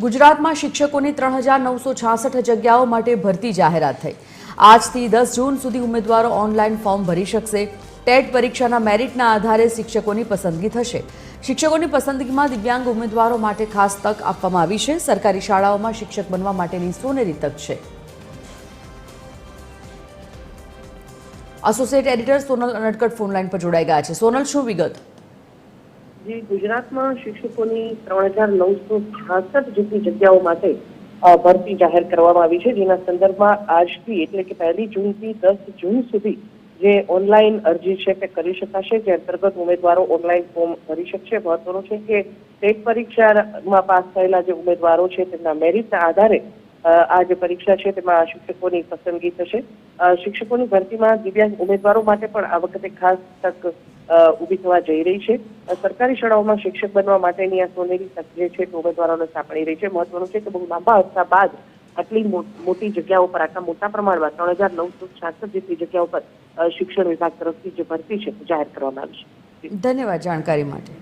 ગુજરાતમાં શિક્ષકોની 3966 જગ્યાઓ માટે ભરતી જાહેરાત થઈ। આજથી 10 જૂન સુધી ઉમેદવારો ઓનલાઈન ફોર્મ ભરી શકશે। ટેટ પરીક્ષાના મેરિટના આધારે શિક્ષકોની પસંદગી થશે। શિક્ષકોની પસંદગીમાં દિવ્યાંગ ઉમેદવારો માટે ખાસ તક આપવામાં આવી છે। સરકારી શાળાઓમાં શિક્ષક બનવા માટેની સોનેરી તક છે। Associate editor Sonal Anadkat phone line પર જોડાઈ ગયા છે। સોનલ, શું વિગત? जी, ગુજરાતમાં શિક્ષકોની 3966 જેટલી જગ્યાઓ માટે ભરતી જાહેર કરવામાં આવી છે, જેના સંદર્ભમાં આજથી એટલે કે 1 જૂનથી 10 જૂન સુધી જે ઓનલાઈન અરજી છે તે કરી શકાશે, જે અંતર્ગત ઉમેદવારો ઓનલાઈન ફોર્મ ભરી શકશે। મહત્વનું છે કે ટેટ પરીક્ષામાં પાસ થયેલા જે ઉમેદવારો છે તેમના મેરિટના આધારે આ જે પરીક્ષા છે તેમાં શિક્ષકોની પસંદગી થશે। શિક્ષકોની ભરતીમાં દિવ્યાંગ ઉમેદવારો માટે પણ આ વખતે ખાસ તક ઊભી થવા જઈ રહી છે। સરકારી શાળાઓમાં શિક્ષક બનવા માટેની આ સોનેરી તક જે છે તે ઉમેદવારોને સાંપડી રહી છે। મહત્વનું છે કે બહુ લાંબા અરસા બાદ આટલી મોટી જગ્યાઓ પર આટલા મોટા પ્રમાણમાં 3966 જેટલી જગ્યાઓ પર શિક્ષણ વિભાગ તરફથી જે ભરતી છે જાહેર કરવામાં આવી છે। ધન્યવાદ જાણકારી માટે।